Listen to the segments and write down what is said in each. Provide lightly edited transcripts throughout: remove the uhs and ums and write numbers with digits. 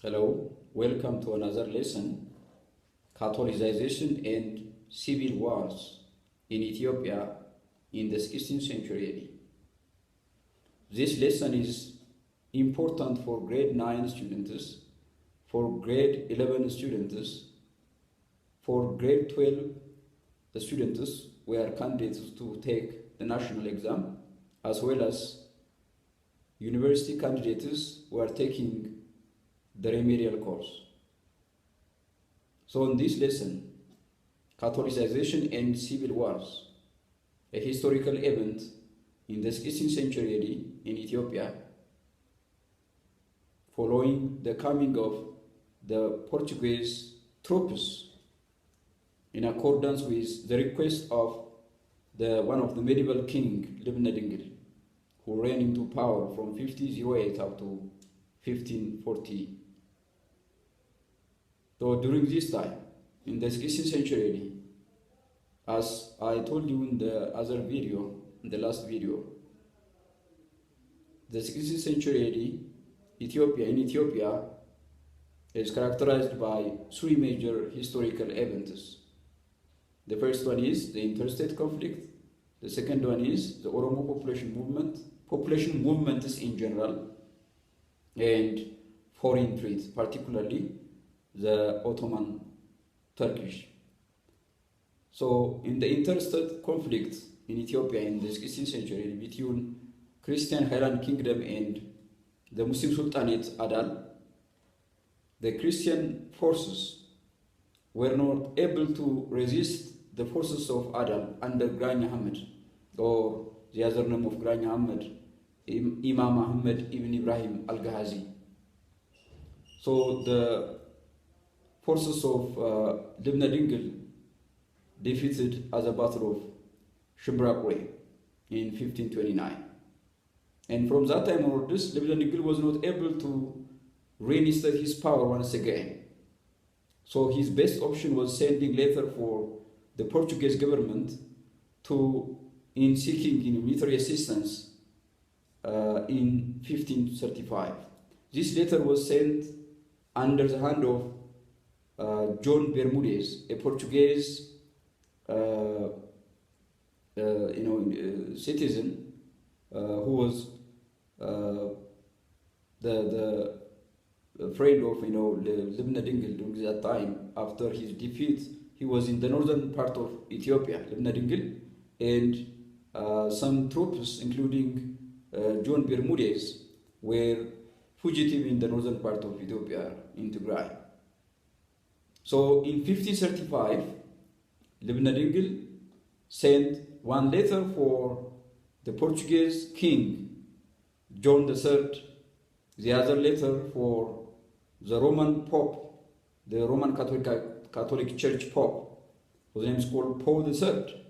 Hello, welcome to another lesson, Catholicization and Civil Wars in Ethiopia in the 16th century. This lesson is important for grade 9 students, for grade 11 students, for grade 12 the students were candidates to take the national exam, as well as university candidates who are taking the remedial course. So in this lesson, Catholicization and Civil Wars, a historical event in the 16th century in Ethiopia, following the coming of the Portuguese troops in accordance with the request of one of the medieval king, Dengel, who reigned into power from 1508 up to 1540. So during this time, in the 16th century, as I told you in the other video, in the last video, the 16th century in Ethiopia is characterized by three major historical events. The first one is the interstate conflict. The second one is the Oromo population movements in general, and foreign trade, particularly the Ottoman Turkish. So in the interstate conflict in Ethiopia in the 16th century between Christian Highland Kingdom and the Muslim Sultanate Adal, the Christian forces were not able to resist the forces of Adal under Grand Muhammad, or the other name of Grand Muhammad, Imam Ahmed ibn Ibrahim al-Ghazi. So the forces of Dengel defeated at the Battle of Shimeles in 1529. And from that time onwards, Dengel was not able to reinstate his power once again. So his best option was sending letter for the Portuguese government in seeking military assistance in 1535. This letter was sent under the hand of John Bermudez, a Portuguese citizen who was the friend of Dengel during that time. After his defeat, he was in the northern part of Ethiopia, Dengel, and some troops, including John Bermudez, were fugitive in the northern part of Ethiopia, in Tigray. So in 1535, Dengel sent one letter for the Portuguese king, John III, the other letter for the Roman Pope, the Roman Catholic Church Pope, whose name is called Paul III.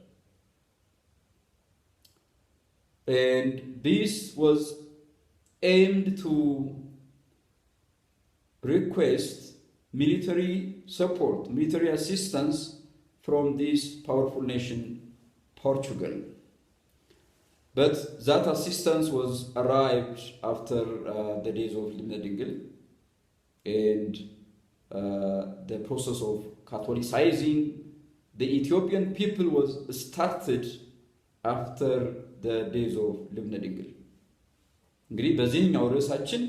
And this was aimed to request military support, military assistance from this powerful nation, Portugal. But that assistance was arrived after the days of Dengel, and the process of Catholicizing the Ethiopian people was started after the days of Dengel. እንግዲህ በዚህኛው ርዕሳችን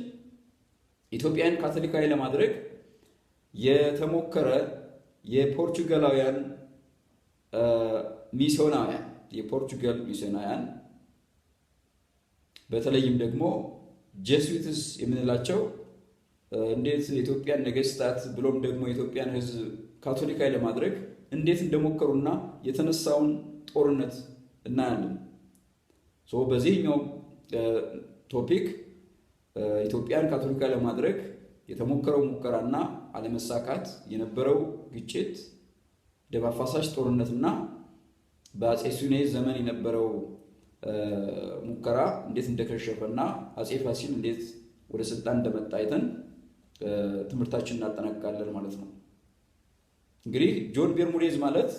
ኢትዮጵያን ካቶሊካዊ ለማድረግ የተሞከረ የፖርቹጋላውያን ሚስዮናውያን የፖርቹጋል ሚስዮናውያን በተለይም ደግሞ ጄሱዊትስ የምንላቸው እንዴት የኢትዮጵያን ነገስታት ብሎም ደግሞ የኢትዮጵያን ሕዝብ ካቶሊካዊ ለማድረግ እንዴት እንደሞከሩና የተነሳውን ጦርነት እናያለን። ሶ በዚህኛው ቶፒክ ኢትዮጵያን ካቶሊካዊ ለማድረግ የተሞከረው ሙከራና አለመሳካት፣ የነበረው ግጭት፣ ደም አፋሳሽ ጦርነትና በአጼ ሱኔዝ ዘመን የነበረው ሙከራ እንዴት እንደከሸፈና አጼ ፋሲል እንዴት ወደ ስልጣን እንደመጣ አይተን ትምህርታችንን እናጠናቅቃለን ማለት ነው። እንግዲህ ጆን ቤርሙዴዝ ማለት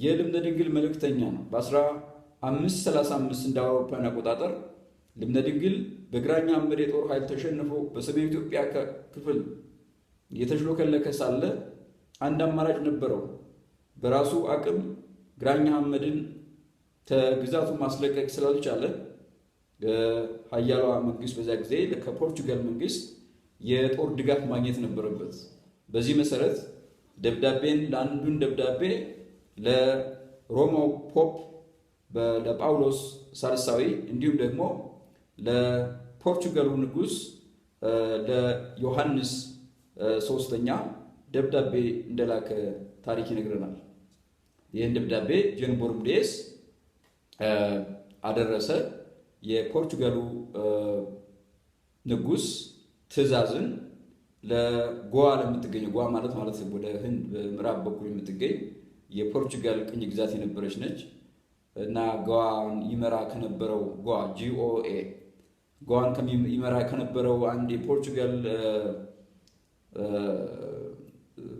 የልብነ-ድንግል መልእክተኛ ነው። በ1535 እንደ አውሮፓውያን አቆጣጠር ልብነ-ድንግል በግራኝ አህመድ የጦር ኃይል ተሸንፎ በሰሜን ኢትዮጵያ ክፍል የተሽሎከለከ ሳለ አንድ አማራጭ ነበረው። በራሱ አቅም ግራኝ አህመድን ከግዛቱ ማስለቀቅ ስላልቻለ ኃያሏ መንግስት በዛ ጊዜ ከፖርቹጋል መንግስት የጦር ድጋፍ ማግኘት ነበረበት። በዚህ መሰረት ለአንዱን ደብዳቤ ለሮማው ፖፕ ለጳውሎስ ሳልሳዊ እንዲሁም ደግሞ ለፖርቹጋሉ ንጉስ ለዮሐንስ ሶስተኛ ደብዳቤ እንደላከ ታሪክ ይነግረናል። ይህን ደብዳቤ ጆን ቦርሙዴስ አደረሰ። የፖርቹጋሉ ንጉስ ትእዛዝን ለጎዋ ለምትገኝ ጎዋ ማለት ወደ ህንድ በምዕራብ በኩል የምትገኝ የፖርቹጋል ቅኝ ግዛት የነበረች ነች እና ጎዋን ይመራ ከነበረው ጎዋ GOA ጎዋን ይመራ ከነበረው አንድ የፖርቹጋል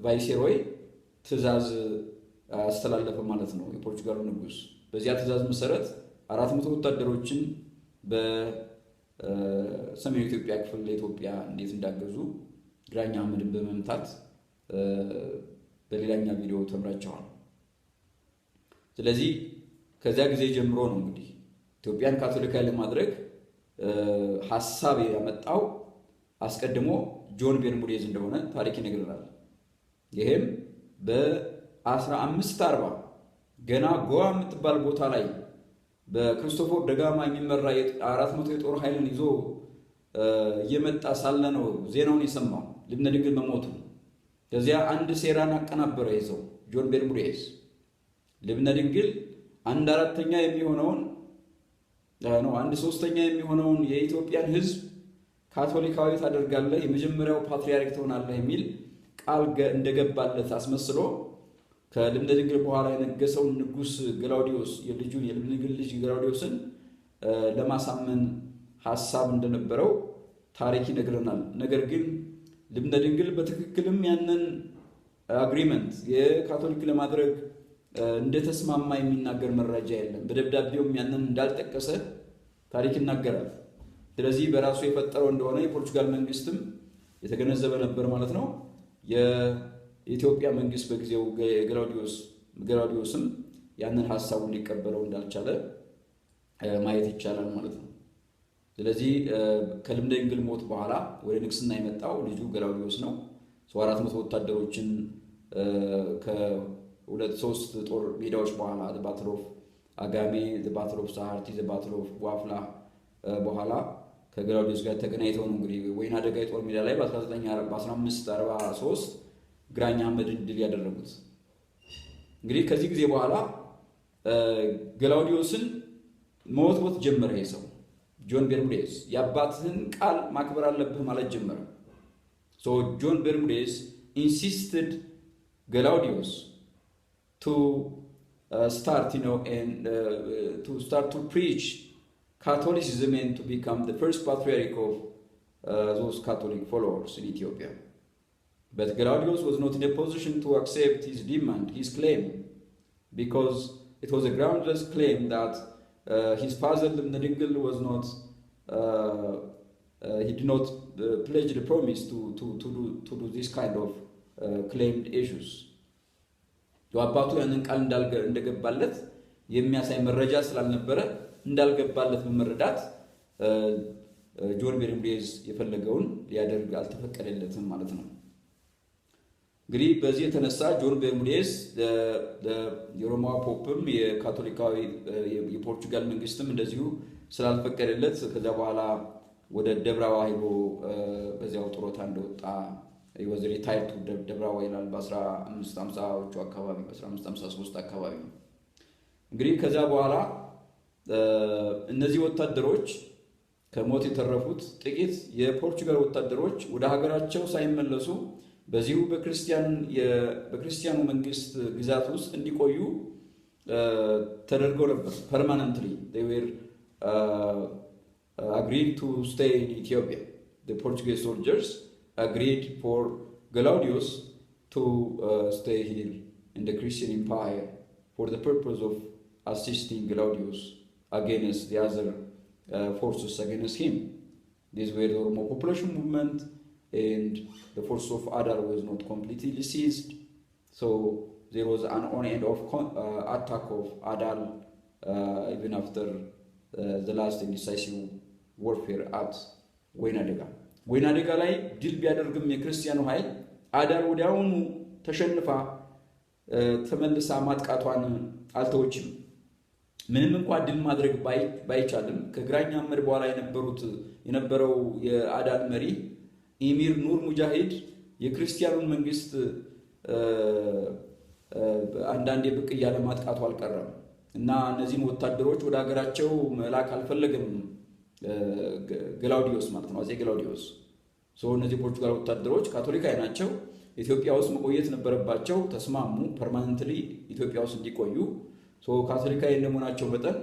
ቫይስሮይ ትእዛዝ አስተላለፈ ማለት ነው የፖርቹጋሉ ንጉስ። በዚያ ትእዛዝ መሰረት 400 ወታደሮችን በሰሜን ኢትዮጵያ ክፍል ለኢትዮጵያ እንዴት እንዳገዙ ግራኝ አህመድን በመምታት በሌላኛ ቪዲዮ ተምራቸዋል። ስለዚህ ከዚያ ጊዜ ጀምሮ ነው እንግዲህ ኢትዮጵያን ካቶሊካዊ ለማድረግ ሐሳብ ያመጣው አስቀድሞ ጆን ቤርሙዴዝ እንደሆነ ታሪክ ይነግረናል። ይሄም በ1540 ገና ጎዋ የምትባል ቦታ ላይ በክርስቶፎር ደጋማ የሚመራ 400 የጦር ኃይልን ይዞ እየመጣ ሳለ ነው ዜናውን የሰማው ልብነ ድንግል መሞቱ። ከዚያ አንድ ሴራን አቀናበረ ይዘው ጆን ቤርሙዴዝ ልብነ ድንግል 1/4 የሚሆነውን ነው 1/3 የሚሆነውን የኢትዮጵያን ሕዝብ ካቶሊካዊ ታደርጋለህ፣ የመጀመሪያው ፓትሪያርክ ትሆናለህ የሚል ቃል እንደገባለት አስመስሎ ከልብነ ድንግል በኋላ የነገሰውን ንጉስ ገላውዲዮስ የልጁን የልብነ ድንግል ልጅ ገላውዲዮስን ለማሳመን ሐሳብ እንደነበረው ታሪክ ይነግረናል። ነገር ግን ልብነ ድንግል በትክክልም ያንን አግሪመንት የካቶሊክ ለማድረግ እንደተስማማ የሚናገር መረጃ የለም። በደብዳቤውም ያንን እንዳልጠቀሰ ታሪክ ይናገራል። ስለዚህ በራሱ የፈጠረው እንደሆነ የፖርቹጋል መንግስትም የተገነዘበ ነበር ማለት ነው። የኢትዮጵያ መንግስት በጊዜው ገላውዲዮስም ያንን ሐሳቡን ሊቀበለው እንዳልቻለ ማየት ይቻላል ማለት ነው። ስለዚህ ከልብነ ድንግል ሞት በኋላ ወደ ንግስና የመጣው ልጁ ገላውዲዮስ ነው። 400 ወታደሮችን ከ2-3 ጦር ሜዳዎች በኋላ ባትል ኦፍ አጋሜ፣ ባትል ኦፍ ሳሃርቲ፣ ባትል ኦፍ ዋፍላ በኋላ ከገላውዲዮስ ጋር ተገናኝተው ነው እንግዲህ ወይና ደጋ የጦር ሜዳ ላይ በ1543 ግራኝ አህመድን ድል ያደረጉት። እንግዲህ ከዚህ ጊዜ በኋላ ገላውዲዮስን መወትወት ጀመረ። ይሰው ጆን ቤርሙዴዝ የአባትህን ቃል ማክበር አለብህ ማለት ጀመረ። ሶ ጆን ቤርሙዴዝ insisted Gelawdewos to start to preach Catholicism and to become the first patriarch of those Catholic followers in Ethiopia. But Gelawdewos was not in a position to accept his demand, his claim, because it was a groundless claim that his father Dengel was not, he did not pledge the promise to do this kind of claimed issues. አባቱ ያንን ቃል እንደገባለት የሚያሳይ መረጃ ስላልነበረ እንዳልገባለት በመረዳት ጆን ቤርሙዴዝ የፈለገውን ሊያደርግ አልተፈቀደለትም ማለት ነው። እንግዲህ በዚህ የተነሳ ጆን ቤርሙዴዝ የሮማ ፖፕም የካቶሊካዊ የፖርቹጋል መንግስትም እንደዚሁ ስላልፈቀደለት ከዛ በኋላ ወደ ደብራዋ ሄዶ በዚያው ጡረታ እንደወጣ ይወዝ ሪታይርድ ደብራዋ ይላል በ1550ዎቹ አካባቢ በ1553 አካባቢ። እንግዲህ ከዛ በኋላ እነዚህ ወታደሮች ከሞት የተረፉት ጥቂት የፖርቹጋል ወታደሮች ወደ ሀገራቸው ሳይመለሱ በዚሁ በክርስቲያኑ መንግስት ግዛት ውስጥ እንዲቆዩ ተደርገው ነበር። permanently they were agreed to stay in Ethiopia. The Portuguese soldiers agreed for Gelawdewos to stay here in the Christian Empire for the purpose of assisting Gelawdewos against the other forces against him. These were the Oromo population movement and the force of Adar was not completely seized. So there was an on and off attack of Adar even after the last indecisive warfare at Bahirenegash ላይ ድል ቢያደርግም የክርስቲያኑ ኃይል አዳር ወዲያውኑ ተሸንፋ ተመልሳ ማጥቃቷን አልተወችም። ምንም እንኳን ድል ማድረግ ባይቻልም ከግራኛ አመድ በኋላ የነበረው የአዳል መሪ ኢሚር ኑር ሙጃሂድ የክርስቲያኑን መንግስት አንዳንዴ ብቅ ያለ ማጥቃቱ አልቀረም እና እነዚህን ወታደሮች ወደ ሀገራቸው መላክ አልፈለገም ገላውዲዮስ ማለት ነው አጼ ገላውዲዮስ እነዚህ ፖርቹጋል ወታደሮች ካቶሊካዊ ናቸው ኢትዮጵያ ውስጥ መቆየት ነበረባቸው ተስማሙ ፐርማነንትሊ ኢትዮጵያ ውስጥ እንዲቆዩ ካቶሊካዊ እንደመሆናቸው መጠን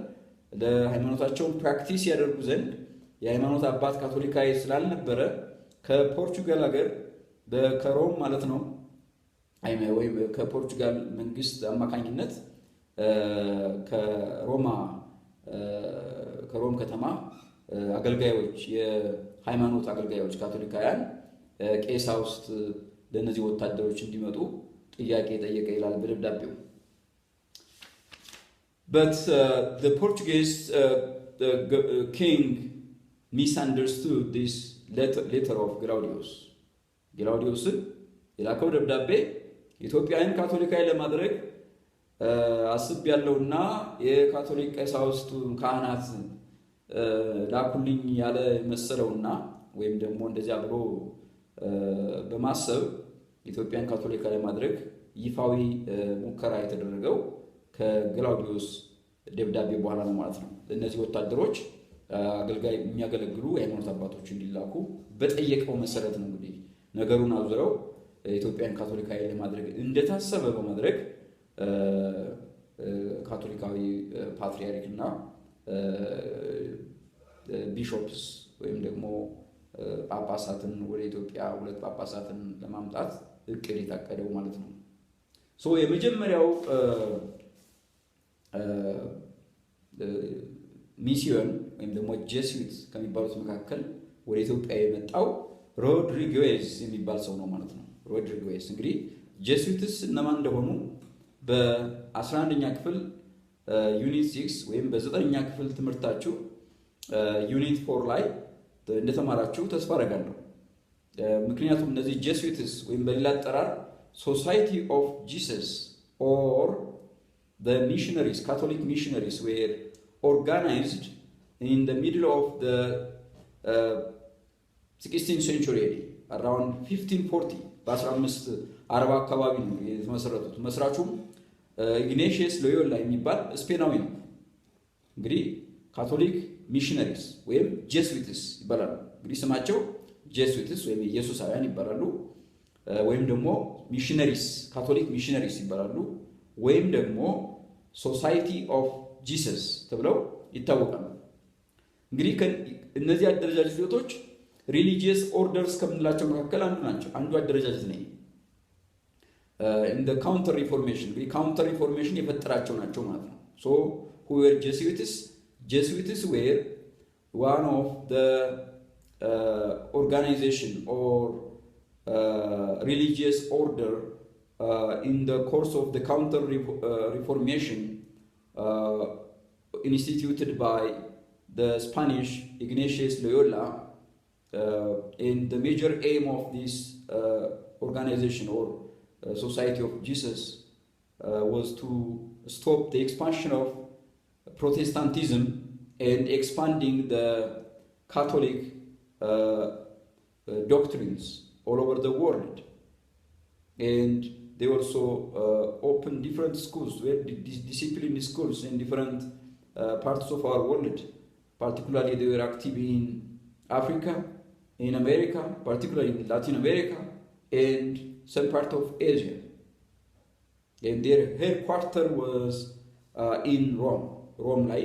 ለሃይማኖታቸው ፕራክቲስ ያደርጉ ዘንድ የሃይማኖት አባት ካቶሊካዊ ስላልነበረ ከፖርቹጋል ሀገር በከሮም ማለት ነው ወይ ከፖርቹጋል መንግስት አማካኝነት ከሮም ከተማ አገልጋዮች የሃይማኖት አገልጋዮች ካቶሊካውያን ቄሳ ውስጥ ለነዚህ ወታደሮች እንዲመጡ ጥያቄ ጠየቀ ይላል በደብዳቤው But the Portuguese king misunderstood this letter of Gelawdewos የላከው ደብዳቤ ኢትዮጵያውያን ካቶሊካዊ ለማድረግ አስብ ያለውና የካቶሊክ ቀሳውስቱ ካህናት ላኩልኝ ያለ መሰለውና ወይም ደግሞ እንደዚያ ብሎ በማሰብ ኢትዮጵያን ካቶሊካዊ ለማድረግ ይፋዊ ሙከራ የተደረገው ከገላውዲዮስ ደብዳቤ በኋላ ነው ማለት ነው። እነዚህ ወታደሮች አገልጋይ የሚያገለግሉ የሃይማኖት አባቶች እንዲላኩ በጠየቀው መሰረት ነው እንግዲህ ነገሩን አዙረው ኢትዮጵያን ካቶሊካዊ ለማድረግ እንደታሰበ በማድረግ ካቶሊካዊ ፓትሪያርክና ቢሾፕስ ወይም ደግሞ ጳጳሳትን ወደ ኢትዮጵያ ሁለት ጳጳሳትን ለማምጣት እቅድ የታቀደው ማለት ነው። የመጀመሪያው ሚስዮን ወይም ደግሞ ጄሱዊት ከሚባሉት መካከል ወደ ኢትዮጵያ የመጣው ሮድሪጌዝ የሚባል ሰው ነው ማለት ነው። ሮድሪጌዝ እንግዲህ ጄሱዊትስ እነማን እንደሆኑ በ11ኛ ክፍል ዩኒት 6 ወይም በ9ኛ ክፍል ትምህርታችሁ ዩኒት 4 ላይ እንደተማራችሁ ተስፋ አደርጋለሁ። ምክንያቱም እነዚህ ጄሱዊትስ ወይም በሌላ አጠራር ሶሳይቲ ኦፍ ጂሰስ or the missionaries, Catholic missionaries, were organized in the middle of the 16th century, around 1540. በ1540 አካባቢ ነው የተመሰረቱት። መስራቹም ኢግኔሺየስ ሎዮላ የሚባል ስፔናዊ ነው። እንግዲህ ካቶሊክ ሚሽነሪስ ወይም ጄሱዊትስ ይባላሉ። እንግዲህ ስማቸው ጄሱዊትስ ወይም ኢየሱሳውያን ይባላሉ፣ ወይም ደግሞ ሚሽነሪስ ካቶሊክ ሚሽነሪስ ይባላሉ፣ ወይም ደግሞ ሶሳይቲ ኦፍ ጂሰስ ተብለው ይታወቃሉ። እንግዲህ እነዚህ አደረጃጀቶች ሪሊጂየስ ኦርደርስ ከምንላቸው መካከል አንዱ አደረጃጀት ነው። in the counter reformation እንግዲህ counter reformation የፈጠራቸው ናቸው ማለት ነው። who were Jesuits were one of the organization or religious order in the course of the counter reformation instituted by the Spanish Ignatius Loyola, and the major aim of this organization or Society of Jesus was to stop the expansion of Protestantism and expanding the Catholic doctrines all over the world. And they also opened different schools, disciplined schools in different parts of our world. Particularly they were active in Africa, in America, particularly in Latin America, and some part of Asia. And their headquarters was in Rome. Rome ላይ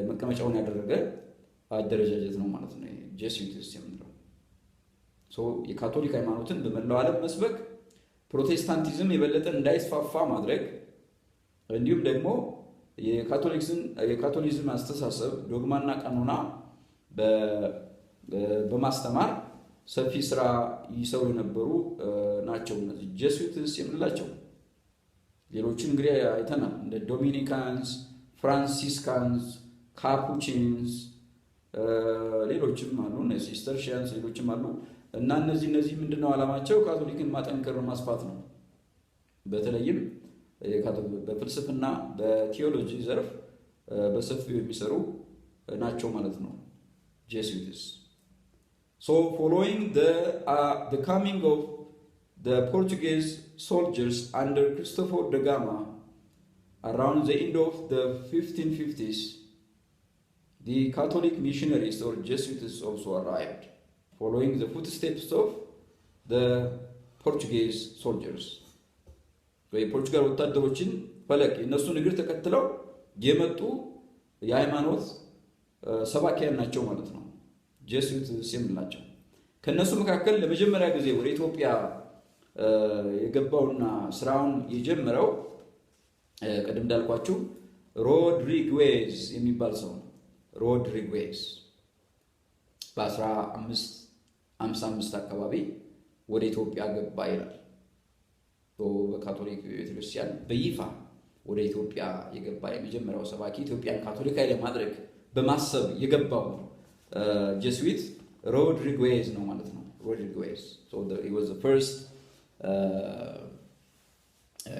መቀመጫውን ያደረገ አደረጃጀት ነው ማለት ነው ጄሱዊትስ የምንለው። የካቶሊክ ሃይማኖትን በመላው ዓለም መስበክ፣ ፕሮቴስታንቲዝም የበለጠ እንዳይስፋፋ ማድረግ፣ እንዲሁም ደግሞ የካቶሊዝም አስተሳሰብ ዶግማና ቀኖና በማስተማር ሰፊ ስራ ይሰሩ የነበሩ ናቸው እነዚህ ጄሱይትስ የምንላቸው። ሌሎችን እንግዲህ አይተናል እንደ ዶሚኒካንስ፣ ፍራንሲስካንስ፣ ካፑቺንስ ሌሎችም አሉ እነ ሲስተርሺያንስ ሌሎችም አሉ። እና እነዚህ ምንድነው ዓላማቸው? ካቶሊክን ማጠንከር ማስፋት ነው። በተለይም በፍልስፍና በቲዮሎጂ ዘርፍ በሰፊው የሚሰሩ ናቸው ማለት ነው Jesuits. So following the coming of the Portuguese soldiers under Cristopher da Gama around the end of the 1550s, the Catholic missionaries or Jesuits also arrived, following the footsteps of the Portuguese soldiers. የፖርቹጋል ወታደሮችን ፈለግ እነሱን እግር ተከትለው የመጡ የሃይማኖት ሰባኪያን ናቸው ማለት ነው ጄሱይትስ የምንላቸው። ከነሱ መካከል ለመጀመሪያ ጊዜ ወደ ኢትዮጵያ የገባውና ስራውን የጀመረው ቀደም እንዳልኳችሁ ሮድሪጌዝ የሚባል ሰው ነው። ሮድሪጌዝ በ1555 አካባቢ ወደ ኢትዮጵያ ገባ ይላል። በካቶሊክ ቤተክርስቲያን በይፋ ወደ ኢትዮጵያ የገባ የመጀመሪያው ሰባኪ ኢትዮጵያን ካቶሊካዊ ለማድረግ በማሰብ የገባው ጄሱይት ሮድሪጌዝ ነው ማለት ነው። ሮድሪጌዝ he was the first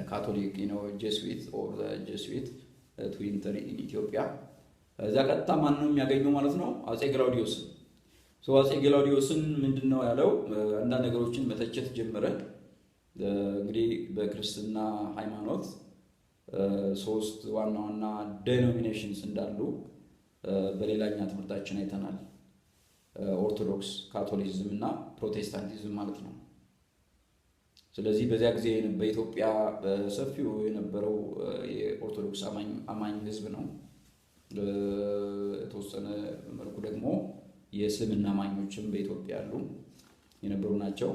Catholic Jesuit or the Jesuit to enter in Ethiopia. እዛ ቀጥታ ማን ነው የሚያገኘው ማለት ነው? አጼ ገላውዲዮስ። አጼ ገላውዲዮስን ምንድነው ያለው? አንዳንድ ነገሮችን መተቸት ጀመረ። እንግዲህ በክርስትና ሃይማኖት ሶስት ዋና ዴኖሚኔሽንስ እንዳሉ በሌላኛ ትምህርታችን አይተናል። ኦርቶዶክስ፣ ካቶሊሲዝም እና ፕሮቴስታንቲዝም ማለት ነው። ስለዚህ በዚያ ጊዜ በኢትዮጵያ በሰፊው የነበረው የኦርቶዶክስ አማኝ ህዝብ ነው። የተወሰነ መልኩ ደግሞ የእስልምና አማኞችም በኢትዮጵያ ያሉ የነበሩ ናቸው።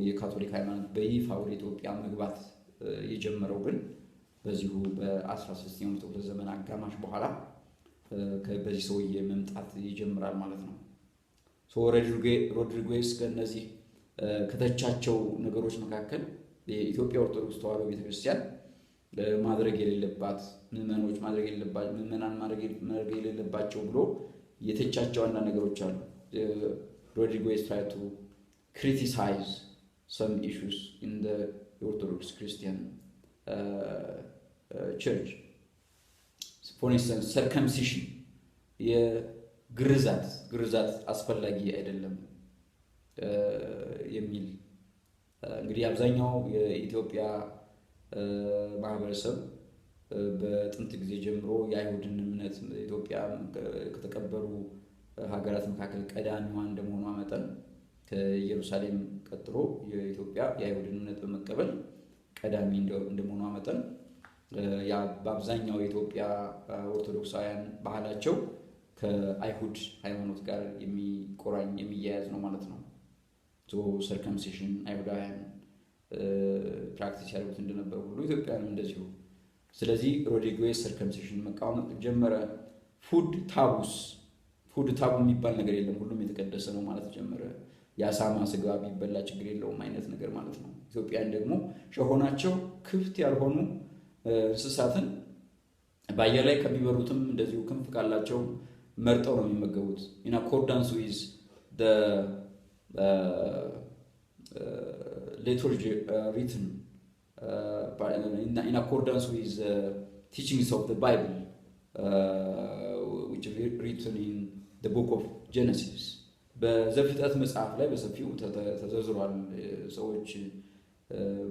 የካቶሊክ ሃይማኖት በይፋ ወደ ኢትዮጵያ መግባት የጀመረው ግን በዚሁ በ16ኛው ክፍለ ዘመን አጋማሽ በኋላ በዚህ ሰውዬ መምጣት ይጀምራል ማለት ነው። ሮድሪጌዝ ከነዚህ ከተቻቸው ነገሮች መካከል የኢትዮጵያ ኦርቶዶክስ ተዋሕዶ ቤተክርስቲያን ማድረግ የሌለባት ምዕመናን ማድረግ የሌለባቸው ብሎ የተቻቸው አንዳንድ ነገሮች አሉ። ሮድሪጌዝ tried to criticize some issues in the Orthodox Christian church. For instance, circumcision, ግርዛት አስፈላጊ አይደለም የሚል እንግዲህ አብዛኛው የኢትዮጵያ ማህበረሰብ በጥንት ጊዜ ጀምሮ የአይሁድን እምነት ኢትዮጵያ ከተቀበሉ ሀገራት መካከል ቀዳሚዋ እንደመሆኗ መጠን ከኢየሩሳሌም ቀጥሎ የኢትዮጵያ የአይሁድን እምነት በመቀበል ቀዳሚ እንደመሆኗ መጠን ያ በአብዛኛው የኢትዮጵያ ኦርቶዶክሳውያን ባህላቸው ከአይሁድ ሃይማኖት ጋር የሚያያዝ ነው ማለት ነው። ሰርከምሲሽን አይሁዳውያን ፕራክቲስ ያደርጉት እንደነበረ ሁሉ ኢትዮጵያንም እንደዚሁ። ስለዚህ ሮድሪጌዝ ሰርከምሲሽን መቃወም ጀመረ። ፉድ ታቡ የሚባል ነገር የለም፣ ሁሉም የተቀደሰ ነው ማለት ጀመረ። የአሳማ ስጋ ቢበላ ችግር የለውም አይነት ነገር ማለት ነው። ኢትዮጵያን ደግሞ ሸሆናቸው ክፍት ያልሆኑ እንስሳትን በአየር ላይ ከሚበሩትም እንደዚሁ ክንፍ ካላቸው መርጠው ነው የሚመገቡት። in accordance with the liturgy written in accordance with the teachings of the Bible which are written in the book of Genesis. በዘፍጥረት መጽሐፍ ላይ በሰፊው ተዘርዝሯል። ሰዎች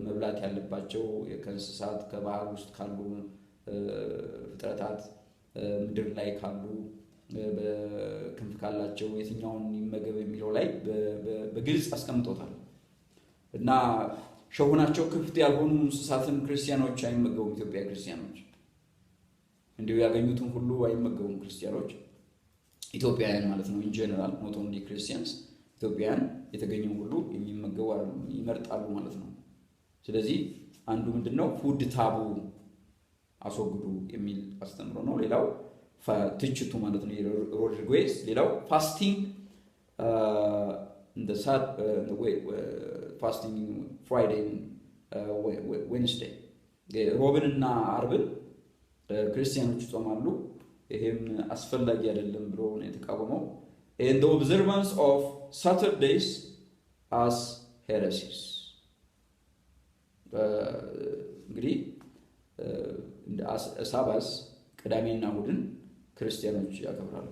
መብላት ያለባቸው ከእንስሳት ከባህር ውስጥ ካሉ ፍጥረታት ምድር ላይ ካሉ በክንፍ ካላቸው የትኛውን ይመገብ የሚለው ላይ በግልጽ አስቀምጦታል። እና ሸሆናቸው ክፍት ያልሆኑ እንስሳትን ክርስቲያኖች አይመገቡም። ኢትዮጵያ ክርስቲያኖች እንዲሁ ያገኙትን ሁሉ አይመገቡም። ክርስቲያኖች ኢትዮጵያውያን ማለት ነው in general not only Christians ኢትዮጵያውያን የተገኘው ሁሉ የሚመገቡ ይመርጣሉ ማለት ነው። ስለዚህ አንዱ ምንድነው ፉድ ታቡ አስወግዱ የሚል አስተምሮ ነው። ሌላው ትችቱ ማለት ነው ሮድሪጌዝ። ሌላው ፋስቲንግ the fasting Friday and Wednesday. Robin na Arbin, Christian Chomalu, him asfella yadel bro netakabomo, and the observance of Saturdays as heresies. Agree? As Sabbath, Kadamina Wooden, Christian Jacobral,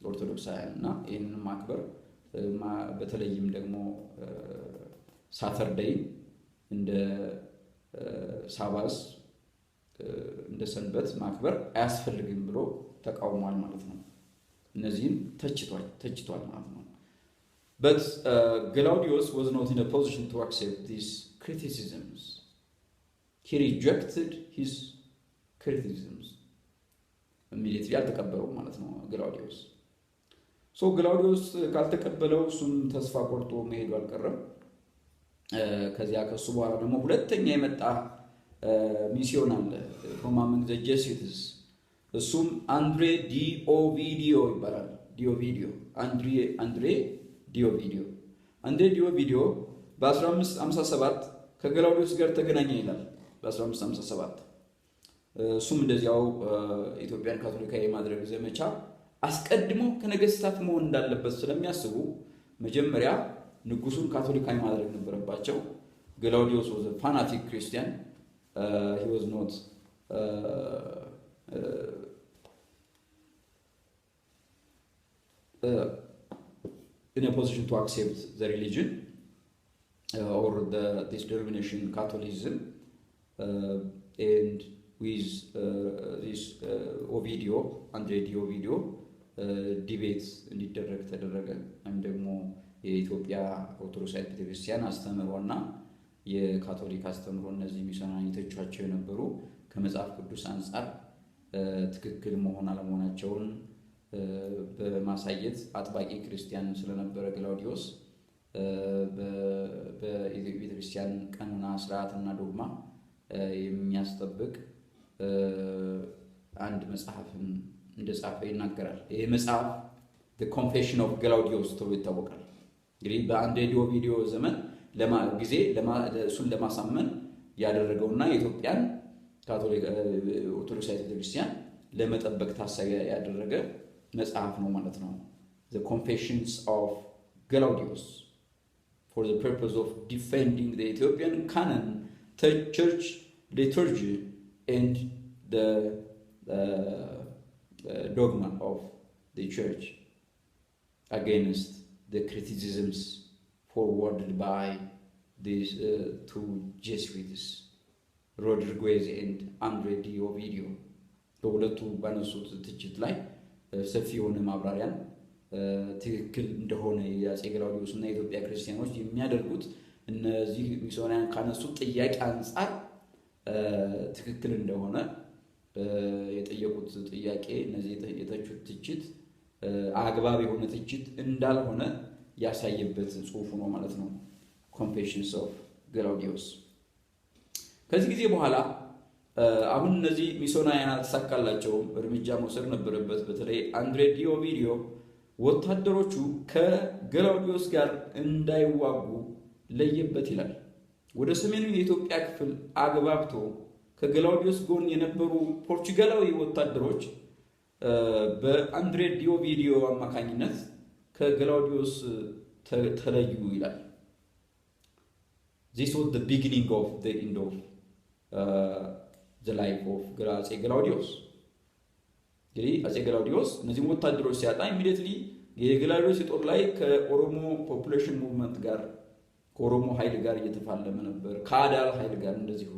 Orthodox in Macber, Betelejim Degmo Saturday in the Sabbath, in the Sunbet, Macber, as Felgimbro, Tak our man marathon. Nazim, touch it marathon. But Gelawdewos was not in a position to accept these criticisms. He rejected his criticisms. Immediately አልተቀበለው ማለት ነው Gelawdewos. So Gelawdewos ካልተቀበለው እሱም ተስፋ ቆርጦ መሄዱ አልቀረም። ከዚያ ከሱ በኋላ ደግሞ ሁለተኛ የመጣ ሚስዮን አለ from among the Jesuits. እሱም አንድሬ ዲኦቪዲዮ ይባላል። አንድሬ ዲኦቪዲዮ በ1557 ከገላውዲዮስ ጋር ተገናኘ ይላል። በ1557 እሱም እንደዚያው ኢትዮጵያን ካቶሊካዊ ማድረግ ዘመቻ አስቀድሞ ከነገስታት መሆን እንዳለበት ስለሚያስቡ መጀመሪያ ንጉሱን ካቶሊካዊ ማድረግ ነበረባቸው። Gelawdewos was a fanatic Christian. He was not in a position to accept the religion or this denomination Catholicism, and with this André Ovidio debates እንዲደረግ ተደረገ። ወይም ደግሞ የኢትዮጵያ ኦርቶዶክስ ቤተክርስቲያን አስተምሮና የካቶሊክ አስተምሮ እነዚህ ሚስዮናሪ ተቻቸው የነበሩ ከመጽሐፍ ቅዱስ አንፃር ትክክል መሆን አለመሆናቸውን በማሳየት አጥባቂ ክርስቲያን ስለነበረ Gelawdewos በቤተክርስቲያን ቀኖና ስርዓትና ዶግማ የሚያስጠብቅ አንድ መጽሐፍን እንደጻፈ ይናገራል። ይሄ መጽሐፍ the confession of Gelawdewos ተብሎ ይታወቃል። እንግዲህ በአንድሬ ዲኦቪዲዮ ዘመን እሱን ለማሳመን ያደረገውና የኢትዮጵያን ካቶሊክ ኦርቶዶክስ ቤተክርስቲያን ለመጠበቅ ታሳቢ ያደረገ መጽሐፍ ነው ማለት ነው። The confessions of Gelawdewos for the purpose of defending the Ethiopian canon, the church liturgy, and the dogma of the church against the criticisms forwarded by these two Jesuits, Rodriguez and André Ovidio. በሁለቱ ባነሱት ትችት ላይ ሰፊ የሆነ ማብራሪያን ትክክል እንደሆነ የአፄ Gelawdewos እና የኢትዮጵያ ክርስቲያኖች የሚያደርጉት እነዚህ ሚስዮናውያን ካነሱት ጥያቄ አንፃር ትክክል እንደሆነ የጠየቁት ጥያቄ እነዚህ የተቹት ትችት አግባብ የሆነ ትችት እንዳልሆነ ያሳየበት ጽሑፍ ነው ማለት ነው። Confessions of Gelawdewos። ከዚህ ጊዜ በኋላ አሁን እነዚህ ሚስዮናውያን አልተሳካላቸውም። እርምጃ መውሰድ ነበረበት። በተለይ አንድሬ ዲኦቪዲዮ ወታደሮቹ ከGelawdewos ጋር እንዳይዋጉ ለየበት ይላል። ወደ ሰሜኑ የኢትዮጵያ ክፍል አግባብቶ ከGelawdewos ጎን የነበሩ ፖርቹጋላዊ ወታደሮች በአንድሬ ዲኦቪዲዮ አማካኝነት ከGelawdewos ተለዩ ይላል። This was the beginning of the end of the life of Gelawdewos. አፄ Gelawdewos እነዚህ ወታደሮች ሲያጣ immediately የGelawdewos ጦር ላይ ከኦሮሞ ፖፑሌሽን ሙቭመንት ጋር ከኦሮሞ ኃይል ጋር እየተፋለመ ነበር። ከአዳል ኃይል ጋር እንደዚሁ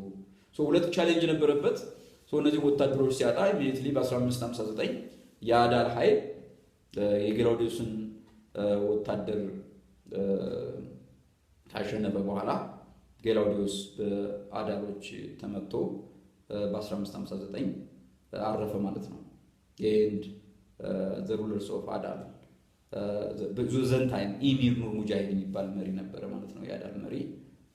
ሁለት ቻሌንጅ ነበረበት። እነዚህ ወታደሮች ሲያጣ immediately በ1559 የአዳል ኃይል የGelawdewosን ወታደር ካሸነፈ በኋላ Gelawdewos በአዳሎች ተመቶ በ1559 አረፈ ማለት ነው። and the rulers of Adal ብዙ ዘንታይም ኢሚር ኑር ሙጃሂድ የሚባል መሪ ነበር ማለት ነው። የአዳል መሪ